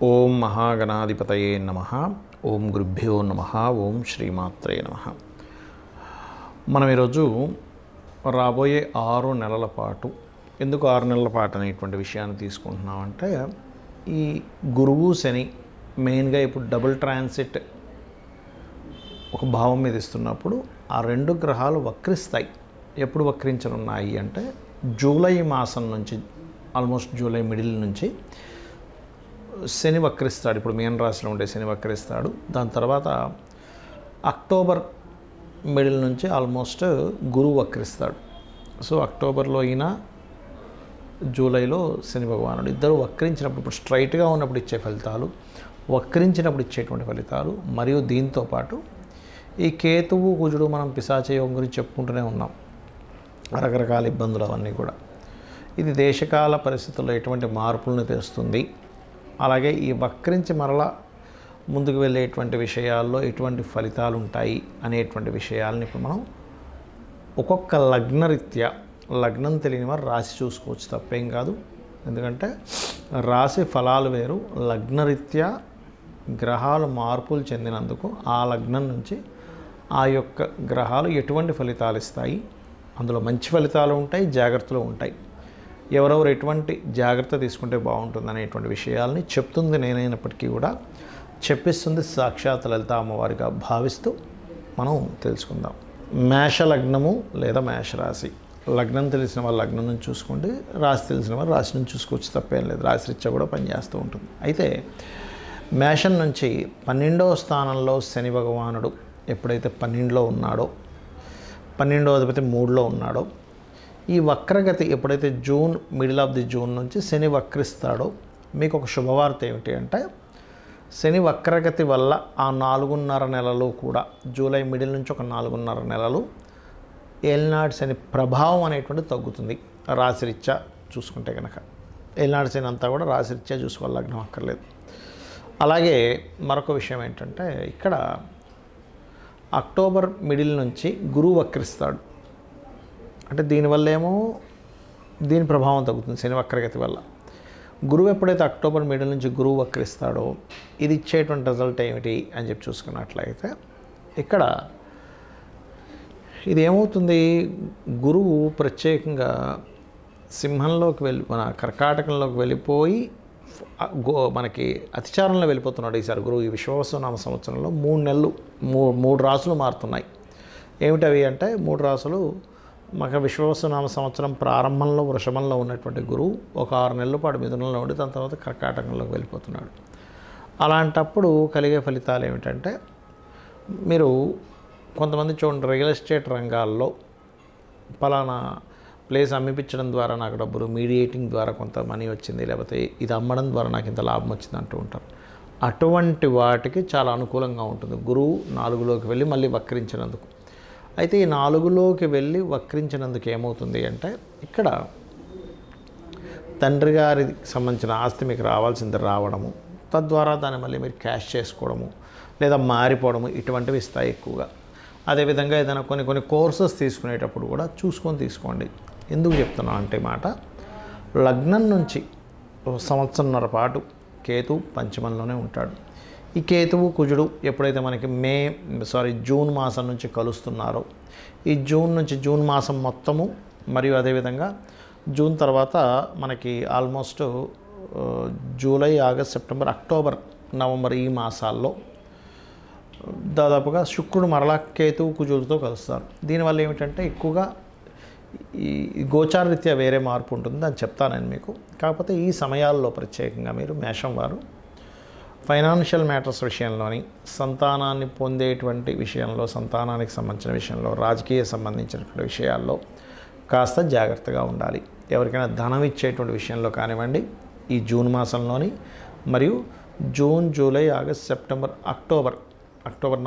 ఓం మహాగణాధిపతయే నమః. ఓం గురుభ్యో నమః. ఓం శ్రీమాత్రే నమః. మనం ఈరోజు రాబోయే 6 నెలల పాటు, ఎందుకు 6 నెలల పాటు అనేటువంటి విషయాన్ని తీసుకుంటున్నామంటే, ఈ గురువు శని మెయిన్గా ఇప్పుడు డబుల్ ట్రాన్సిట్ ఒక భావం మీద ఇస్తున్నప్పుడు ఆ రెండు గ్రహాలు వక్రిస్తాయి. ఎప్పుడు వక్రించనున్నాయి అంటే జూలై మాసం నుంచి, ఆల్మోస్ట్ జూలై మిడిల్ నుంచి శని వక్రిస్తాడు. ఇప్పుడు మీన రాశిలో ఉండే శని వక్రిస్తాడు. దాని తర్వాత అక్టోబర్ మిడిల్ నుంచి ఆల్మోస్ట్ గురువు వక్రిస్తాడు. సో అక్టోబర్లో అయినా జూలైలో శని భగవానుడు ఇద్దరు వక్రించినప్పుడు, ఇప్పుడు స్ట్రైట్గా ఉన్నప్పుడు ఇచ్చే ఫలితాలు, వక్రించినప్పుడు ఇచ్చేటువంటి ఫలితాలు, మరియు దీంతోపాటు ఈ కేతువు కుజుడు మనం పిశాచయోగం గురించి చెప్పుకుంటూనే ఉన్నాం, రకరకాల ఇబ్బందులు అవన్నీ కూడా. ఇది దేశకాల పరిస్థితుల్లో ఎటువంటి మార్పులను తెస్తుంది, అలాగే ఈ వక్రించి మరలా ముందుకు వెళ్ళేటువంటి విషయాల్లో ఎటువంటి ఫలితాలు ఉంటాయి అనేటువంటి విషయాలని ఇప్పుడు మనం ఒక్కొక్క లగ్నరీత్యా, లగ్నం తెలియని వారు రాశి చూసుకోవచ్చు, తప్పేం కాదు. ఎందుకంటే రాశి ఫలాలు వేరు, లగ్నరీత్యా గ్రహాలు మార్పులు చెందినందుకు ఆ లగ్నం నుంచి ఆ యొక్క గ్రహాలు ఎటువంటి ఫలితాలు ఇస్తాయి, అందులో మంచి ఫలితాలు ఉంటాయి, జాగ్రత్తలు ఉంటాయి. ఎవరెవరు ఎటువంటి జాగ్రత్త తీసుకుంటే బాగుంటుంది అనేటువంటి విషయాల్ని చెప్తుంది నేనైనప్పటికీ కూడా, చెప్పిస్తుంది సాక్షాత్ లలిత అమ్మవారిగా భావిస్తూ మనం తెలుసుకుందాం. మేష లగ్నము లేదా మేషరాశి. లగ్నం తెలిసిన వాళ్ళు లగ్నం నుంచి చూసుకోండి, రాశి తెలిసిన వాళ్ళు రాశి నుంచి చూసుకోవచ్చు, తప్పేం లేదు. రాశి రీత్యా కూడా పనిచేస్తూ ఉంటుంది. అయితే మేషం నుంచి 12వ స్థానంలో శని భగవానుడు ఎప్పుడైతే 12లో ఉన్నాడో, 12వ అధిపతి 3లో ఉన్నాడో, ఈ వక్రగతి ఎప్పుడైతే June, middle of the June నుంచి శని వక్రిస్తాడో, మీకు ఒక శుభవార్త ఏమిటి అంటే, శని వక్రగతి వల్ల ఆ 4.5 నెలలు కూడా, జూలై మిడిల్ నుంచి ఒక 4.5 నెలలు ఏలినాడు శని ప్రభావం అనేటువంటిది తగ్గుతుంది. రాశిరీత్యా చూసుకుంటే కనుక ఏలినాడు శని అంతా కూడా రాశిరీత్యా చూసుకోవాలి, లగ్నం అక్కర్లేదు. అలాగే మరొక విషయం ఏంటంటే, ఇక్కడ అక్టోబర్ మిడిల్ నుంచి గురువు వక్రిస్తాడు. అంటే దీనివల్ల ఏమో దీని ప్రభావం తగ్గుతుంది శని వక్రగతి వల్ల. గురువు ఎప్పుడైతే అక్టోబర్ మిడిల్ నుంచి గురువు వక్రిస్తాడో, ఇది ఇచ్చేటువంటి రిజల్ట్ ఏమిటి అని చెప్పి చూసుకున్నట్లయితే, ఇక్కడ ఇది ఏమవుతుంది, గురువు ప్రత్యేకంగా సింహంలోకి మన కర్కాటకంలోకి వెళ్ళిపోయి మనకి అతిచారంలో వెళ్ళిపోతున్నాడు ఈసారి గురువు. ఈ విశ్వావసునామ సంవత్సరంలో 3 నెలలు 3 రాసులు మారుతున్నాయి. ఏమిటవి అంటే, 3 రాసులు మక విశ్వావసునామ సంవత్సరం ప్రారంభంలో వృషభంలో ఉన్నటువంటి గురువు ఒక 6 నెలల పాటు మిథునంలో ఉండి దాని తర్వాత కర్కాటకంలోకి వెళ్ళిపోతున్నాడు. అలాంటప్పుడు కలిగే ఫలితాలు ఏమిటంటే, మీరు కొంతమంది చూడండి, రియల్ ఎస్టేట్ రంగాల్లో పలానా ప్లేస్ అమ్మిపించడం ద్వారా నాకు డబ్బులు, మీడియేటింగ్ ద్వారా కొంత మనీ వచ్చింది, లేకపోతే ఇది అమ్మడం ద్వారా నాకు ఇంత లాభం వచ్చింది అంటూ ఉంటారు. అటువంటి వాటికి చాలా అనుకూలంగా ఉంటుంది గురువు 4లోకి వెళ్ళి మళ్ళీ వక్రించినందుకు. అయితే ఈ 4లోకి వెళ్ళి వక్రించినందుకు ఏమవుతుంది అంటే, ఇక్కడ తండ్రి గారికి సంబంధించిన ఆస్తి మీకు రావాల్సింది రావడము, తద్వారా దాన్ని మళ్ళీ మీరు క్యాష్ చేసుకోవడము లేదా మారిపోవడము, ఇటువంటివి ఇస్తాయి ఎక్కువగా. అదేవిధంగా ఏదైనా కొన్ని కోర్సెస్ తీసుకునేటప్పుడు కూడా చూసుకొని తీసుకోండి. ఎందుకు చెప్తున్నా అంటే మాట, లగ్నం నుంచి 1.5 సంవత్సరంన్నర పాటు కేతు పంచమంలోనే ఉంటాడు. ఈ కేతువు కుజుడు ఎప్పుడైతే మనకి జూన్ మాసం నుంచి కలుస్తున్నారో, ఈ జూన్ మాసం మొత్తము, మరియు అదేవిధంగా జూన్ తర్వాత మనకి almost July, August, September, October, November ఈ మాసాల్లో దాదాపుగా శుక్రుడు మరలా కేతువు కుజులతో కలుస్తారు. దీనివల్ల ఏమిటంటే ఎక్కువగా ఈ గోచారరీత్యా వేరే మార్పు ఉంటుంది, అని చెప్తాను నేను మీకు. కాకపోతే ఈ సమయాల్లో ప్రత్యేకంగా మీరు మేషం వారు ఫైనాన్షియల్ మ్యాటర్స్ విషయంలోని, సంతానాన్ని పొందేటువంటి విషయంలో, సంతానానికి సంబంధించిన విషయంలో, రాజకీయ సంబంధించినటువంటి విషయాల్లో కాస్త జాగ్రత్తగా ఉండాలి. ఎవరికైనా ధనం ఇచ్చేటువంటి విషయంలో కానివ్వండి, ఈ జూన్ మాసంలోని, మరియు June, July, August, September, October,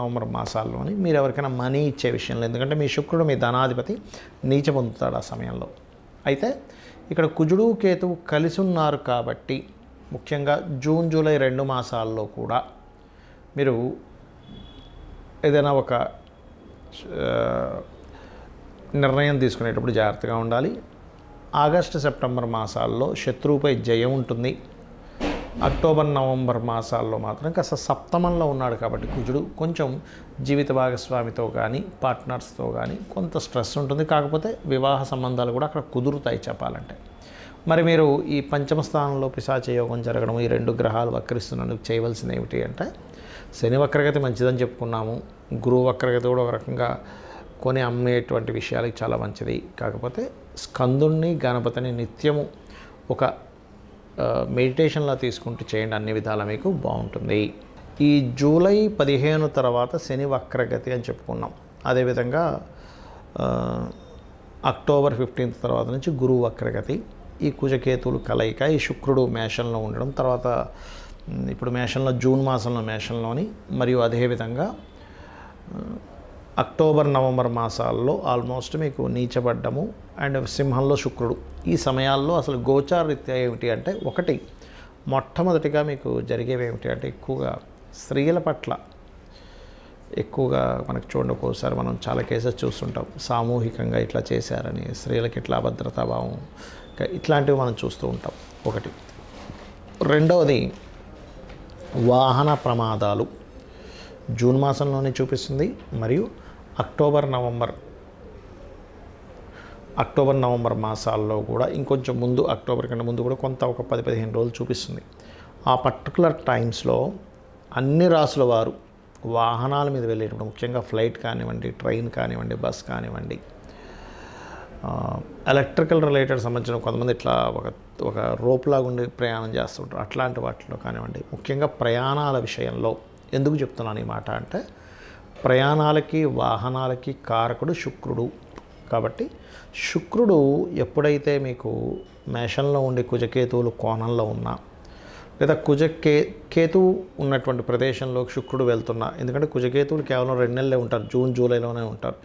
November మాసాల్లోని మీరు ఎవరికైనా మనీ ఇచ్చే విషయంలో, ఎందుకంటే మీ శుక్రుడు మీ ధనాధిపతి నీచ పొందుతాడు ఆ సమయంలో. అయితే ఇక్కడ కుజుడు కేతువు కలిసి ఉన్నారు కాబట్టి, ముఖ్యంగా జూన్, జూలై 2 మాసాల్లో కూడా మీరు ఏదైనా ఒక నిర్ణయం తీసుకునేటప్పుడు జాగ్రత్తగా ఉండాలి. ఆగస్టు, సెప్టెంబర్ మాసాల్లో శత్రువుపై జయం ఉంటుంది. అక్టోబర్ నవంబర్ మాసాల్లో మాత్రం కాస్త సప్తమంలో ఉన్నాడు కాబట్టి కుజుడు కొంచెం జీవిత భాగస్వామితో కానీ పార్ట్నర్స్తో కానీ కొంత స్ట్రెస్ ఉంటుంది. కాకపోతే వివాహ సంబంధాలు కూడా అక్కడ కుదురుతాయి చెప్పాలంటే. మరి మీరు ఈ పంచమ స్థానంలో పిశాచ యోగం జరగడం, ఈ 2 గ్రహాలు వక్రిస్తున్నందుకు చేయవలసింది ఏమిటి అంటే, శని వక్రగతి మంచిదని చెప్పుకున్నాము, గురువు వక్రగతి కూడా ఒక రకంగా కొని అమ్మేటువంటి విషయాలకి చాలా మంచిది. కాకపోతే స్కందుణ్ణి గణపతిని నిత్యము ఒక మెడిటేషన్లా తీసుకుంటూ చేయండి, అన్ని విధాలా మీకు బాగుంటుంది. ఈ జూలై 15 తర్వాత శని వక్రగతి అని చెప్పుకున్నాం. అదేవిధంగా అక్టోబర్ 15 తర్వాత నుంచి గురువు వక్రగతి, ఈ కుజకేతువులు కలయిక, ఈ శుక్రుడు మేషంలో ఉండడం, తర్వాత ఇప్పుడు మేషంలో జూన్ మాసంలో మేషంలోని, మరియు అదేవిధంగా అక్టోబర్ నవంబర్ మాసాల్లో ఆల్మోస్ట్ మీకు నీచబడ్డము అండ్ సింహంలో శుక్రుడు. ఈ సమయాల్లో అసలు గోచారరీత్యా ఏమిటి అంటే, ఒకటి మొట్టమొదటిగా మీకు జరిగేవి ఏమిటి అంటే, ఎక్కువగా స్త్రీల పట్ల ఎక్కువగా మనకు చూడండి, ఒక్కోసారి మనం చాలా కేసెస్ చూస్తుంటాం, సామూహికంగా ఇట్లా చేశారని, స్త్రీలకి ఇట్లా అభద్రతాభావం, ఇట్లాంటివి మనం చూస్తూ ఉంటాం. ఒకటి. రెండవది వాహన ప్రమాదాలు జూన్ మాసంలోనే చూపిస్తుంది, మరియు అక్టోబర్ నవంబర్ మాసాల్లో కూడా ఇంకొంచెం ముందు, అక్టోబర్ కంటే ముందు కూడా కొంత ఒక 10-15 రోజులు చూపిస్తుంది. ఆ పర్టికులర్ టైమ్స్లో అన్ని రాసుల వారు వాహనాల మీద వెళ్ళేటప్పుడు, ముఖ్యంగా ఫ్లైట్ కానివ్వండి, ట్రైన్ కానివ్వండి, బస్ కానివ్వండి, ఎలక్ట్రికల్ రిలేటెడ్ సంబంధించిన కొంతమంది ఇట్లా ఒక రోప్లాగా ఉండి ప్రయాణం చేస్తుంటారు, అట్లాంటి వాటిలో కానివ్వండి, ముఖ్యంగా ప్రయాణాల విషయంలో ఎందుకు చెప్తున్నాను ఈ మాట అంటే, ప్రయాణాలకి వాహనాలకి కారకుడు శుక్రుడు. కాబట్టి శుక్రుడు ఎప్పుడైతే మీకు మేషంలో ఉండి కుజకేతువులు కోణంలో ఉన్నా, లేదా కేతువు ఉన్నటువంటి ప్రదేశంలోకి శుక్రుడు వెళ్తున్నా, ఎందుకంటే కుజకేతువులు కేవలం 2 నెలలే ఉంటారు, జూన్ జూలైలోనే ఉంటారు.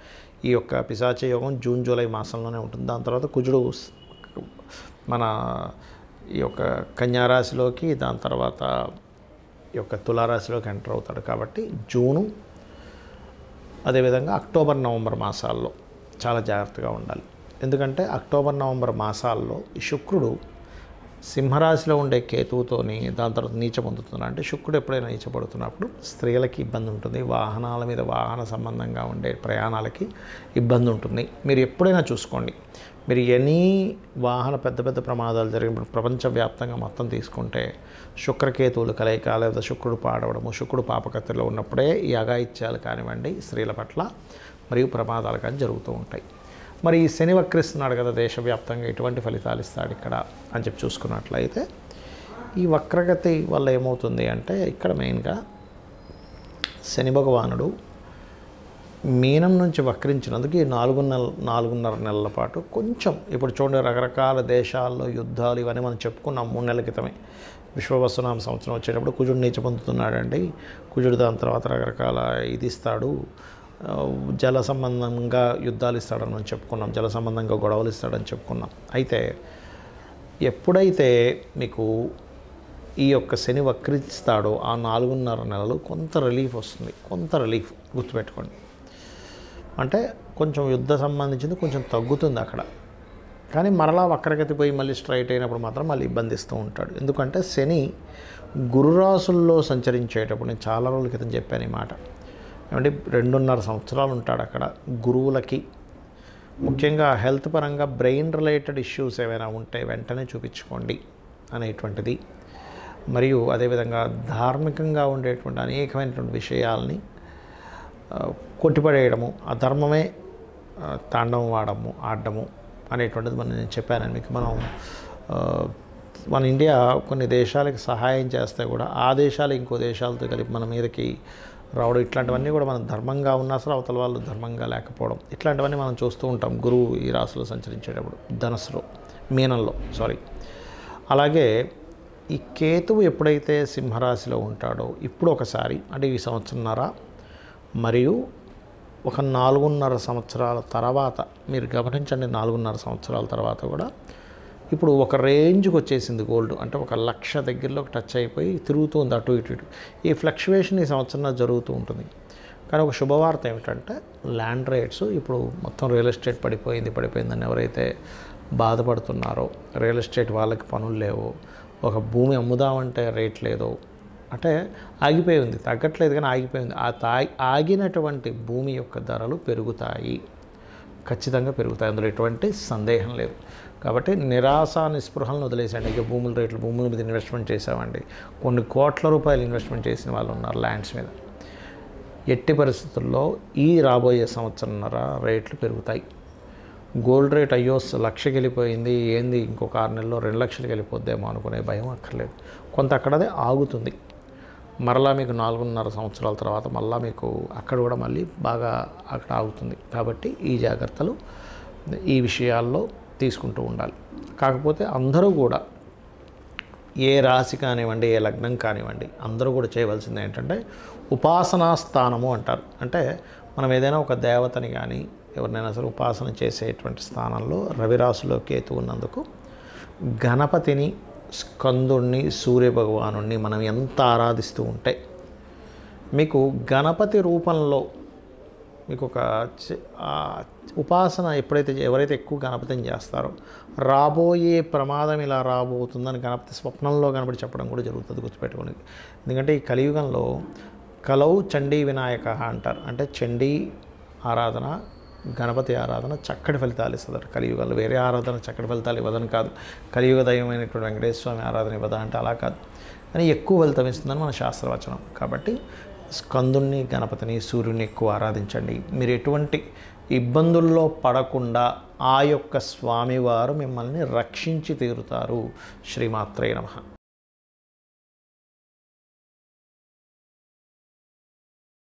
ఈ యొక్క పిశాచ యోగం జూన్ జూలై మాసంలోనే ఉంటుంది. దాని తర్వాత కుజుడు మన ఈ యొక్క కన్యారాశిలోకి, దాని తర్వాత ఈ యొక్క తులారాశిలోకి ఎంటర్ అవుతాడు. కాబట్టి జూను, అదేవిధంగా అక్టోబర్ నవంబర్ మాసాల్లో చాలా జాగ్రత్తగా ఉండాలి. ఎందుకంటే అక్టోబర్ నవంబర్ మాసాల్లో ఈ శుక్రుడు సింహరాశిలో ఉండే కేతువుతోని దాని తర్వాత నీచ పొందుతున్నాడు. అంటే శుక్రుడు ఎప్పుడైనా నీచపడుతున్నప్పుడు స్త్రీలకి ఇబ్బంది ఉంటుంది, వాహనాల మీద వాహన సంబంధంగా ఉండే ప్రయాణాలకి ఇబ్బంది ఉంటుంది. మీరు ఎప్పుడైనా చూసుకోండి, మీరు ఎనీ వాహన పెద్ద పెద్ద ప్రమాదాలు జరిగినప్పుడు ప్రపంచవ్యాప్తంగా మొత్తం తీసుకుంటే శుక్రకేతువులు కలయిక, లేదా శుక్రుడు పాడవడము, శుక్రుడు పాపకత్తిలో ఉన్నప్పుడే ఈ అఘాయిత్యాలు కానివ్వండి స్త్రీల పట్ల మరియు ప్రమాదాలు కానీ జరుగుతూ ఉంటాయి. మరి ఈ శని వక్రిస్తున్నాడు కదా దేశవ్యాప్తంగా, ఎటువంటి ఫలితాలు ఇస్తాడు ఇక్కడ అని చెప్పి చూసుకున్నట్లయితే, ఈ వక్రగతి వల్ల ఏమవుతుంది అంటే, ఇక్కడ మెయిన్గా శని భగవానుడు మీనం నుంచి వక్రించినందుకు ఈ 4.5 నెలల పాటు కొంచెం, ఇప్పుడు చూడండి రకరకాల దేశాల్లో యుద్ధాలు ఇవన్నీ మనం చెప్పుకున్నాం 3 నెలల క్రితమే. విశ్వవసునామ సంవత్సరం వచ్చేటప్పుడు కుజుడు నీచ పొందుతున్నాడండి. కుజుడు దాని తర్వాత రకరకాల ఇది ఇస్తాడు, జల సంబంధంగా యుద్ధాలు ఇస్తాడని మనం చెప్పుకున్నాం, జల సంబంధంగా గొడవలు ఇస్తాడని చెప్పుకున్నాం. అయితే ఎప్పుడైతే మీకు ఈ యొక్క శని వక్రిస్తాడో ఆ 4.5 నెలలు కొంత రిలీఫ్ వస్తుంది, కొంత రిలీఫ్ గుర్తుపెట్టుకోండి. అంటే కొంచెం యుద్ధ సంబంధించింది కొంచెం తగ్గుతుంది అక్కడ, కానీ మరలా వక్రగతి పోయి మళ్ళీ స్ట్రైట్ అయినప్పుడు మాత్రం మళ్ళీ ఇబ్బందిస్తూ ఉంటాడు. ఎందుకంటే శని గురురాశుల్లో సంచరించేటప్పుడు, నేను చాలా రోజుల క్రితం చెప్పాను ఈ మాట, ఏమంటే 2.5 సంవత్సరాలు ఉంటాడు అక్కడ. గురువులకి ముఖ్యంగా హెల్త్ పరంగా బ్రెయిన్ రిలేటెడ్ ఇష్యూస్ ఏమైనా ఉంటే వెంటనే చూపించుకోండి అనేటువంటిది. మరియు అదేవిధంగా ధార్మికంగా ఉండేటువంటి అనేకమైనటువంటి విషయాల్ని కొట్టిపడేయడము, అధర్మమే తాండవం ఆడడము అనేటువంటిది నేను చెప్పాను మీకు. మన ఇండియా కొన్ని దేశాలకి సహాయం చేస్తే కూడా ఆ దేశాలు ఇంకో దేశాలతో కలిపి మన మీదకి రావడం, ఇట్లాంటివన్నీ కూడా మనం ధర్మంగా ఉన్నా అసలు అవతల వాళ్ళు ధర్మంగా లేకపోవడం, ఇట్లాంటివన్నీ మనం చూస్తూ ఉంటాం గురువు ఈ రాశిలో సంచరించేటప్పుడు, ధనస్సులో, మీనంలో అలాగే ఈ కేతువు ఎప్పుడైతే సింహరాశిలో ఉంటాడో ఇప్పుడు ఒకసారి, అంటే ఈ సంవత్సరంన్నర మరియు ఒక 4.5 సంవత్సరాల తర్వాత మీరు గమనించండి, 4.5 సంవత్సరాల తర్వాత కూడా ఇప్పుడు ఒక రేంజ్కి వచ్చేసింది గోల్డ్, అంటే 1,00,000 దగ్గరలోకి టచ్ అయిపోయి తిరుగుతుంది అటు ఇటు. ఈ ఫ్లక్చువేషన్ ఈ సంవత్సరంలో జరుగుతూ ఉంటుంది. కానీ ఒక శుభవార్త ఏమిటంటే ల్యాండ్ రేట్స్ ఇప్పుడు మొత్తం రియల్ ఎస్టేట్ పడిపోయిందని ఎవరైతే బాధపడుతున్నారో, రియల్ ఎస్టేట్ వాళ్ళకి పనులు లేవు, ఒక భూమి అమ్ముదామంటే రేట్ లేదు, అంటే ఆగిపోయి ఉంది, తగ్గట్లేదు కానీ ఆగిపోయింది. ఆగినటువంటి భూమి యొక్క ధరలు పెరుగుతాయి, ఖచ్చితంగా పెరుగుతాయి, అందులో ఎటువంటి సందేహం లేదు. కాబట్టి నిరాశ నిస్పృహలను వదిలేసండి. ఇక భూముల మీద ఇన్వెస్ట్మెంట్ చేసామండి, కొన్ని కోట్ల రూపాయలు ఇన్వెస్ట్మెంట్ చేసిన వాళ్ళు ఉన్నారు ల్యాండ్స్ మీద. ఎట్టి పరిస్థితుల్లో ఈ రాబోయే సంవత్సరంన్నర రేట్లు పెరుగుతాయి. గోల్డ్ రేట్ అయ్యో 1,00,000కి వెళ్ళిపోయింది, ఏంది ఇంకొక 6 నెలల్లో 2 లక్షలకి వెళ్ళిపోద్దేమో అనుకునే భయం అక్కర్లేదు. కొంత అక్కడదే ఆగుతుంది. మరలా మీకు 4.5 సంవత్సరాల తర్వాత మళ్ళీ మీకు అక్కడ కూడా మళ్ళీ బాగా అక్కడ ఆగుతుంది. కాబట్టి ఈ జాగ్రత్తలు ఈ విషయాల్లో తీసుకుంటూ ఉండాలి. కాకపోతే అందరూ కూడా ఏ రాశి కానివ్వండి, ఏ లగ్నం కానివ్వండి, అందరూ కూడా చేయవలసింది ఏంటంటే ఉపాసనా స్థానము అంటారు. అంటే మనం ఏదైనా ఒక దేవతని కానీ ఎవరినైనా సరే ఉపాసన చేసేటువంటి స్థానంలో రవిరాశిలో కేతు ఉన్నందుకు గణపతిని, స్కందుణ్ణి, సూర్యభగవానుణ్ణి మనం ఎంత ఆరాధిస్తూ ఉంటే మీకు గణపతి రూపంలో మీకు ఒక ఉపాసన ఎవరైతే ఎక్కువ గణపతిని చేస్తారో రాబోయే ప్రమాదం ఇలా రాబోతుందని గణపతి స్వప్నంలో కనబడి చెప్పడం కూడా జరుగుతుంది, గుర్తుపెట్టుకోండి. ఎందుకంటే ఈ కలియుగంలో కలౌ చండీ వినాయక అంటారు. అంటే చండీ ఆరాధన, గణపతి ఆరాధన చక్కటి ఫలితాలు ఇస్తుంది కలియుగంలో. వేరే ఆరాధన చక్కటి ఫలితాలు ఇవ్వదని కాదు, కలియుగ దైవమైనటువంటి వెంకటేశ్వర స్వామి ఆరాధన ఇవ్వదా అంటే అలా కాదు, కానీ ఎక్కువ ఫలితం ఇస్తుందని మన శాస్త్రవచనం. కాబట్టి స్కందుణ్ణి, గణపతిని, సూర్యుని ఎక్కువ ఆరాధించండి. మీరు ఎటువంటి ఇబ్బందుల్లో పడకుండా ఆ యొక్క స్వామివారు మిమ్మల్ని రక్షించి తీరుతారు. శ్రీమాత్రే నమః.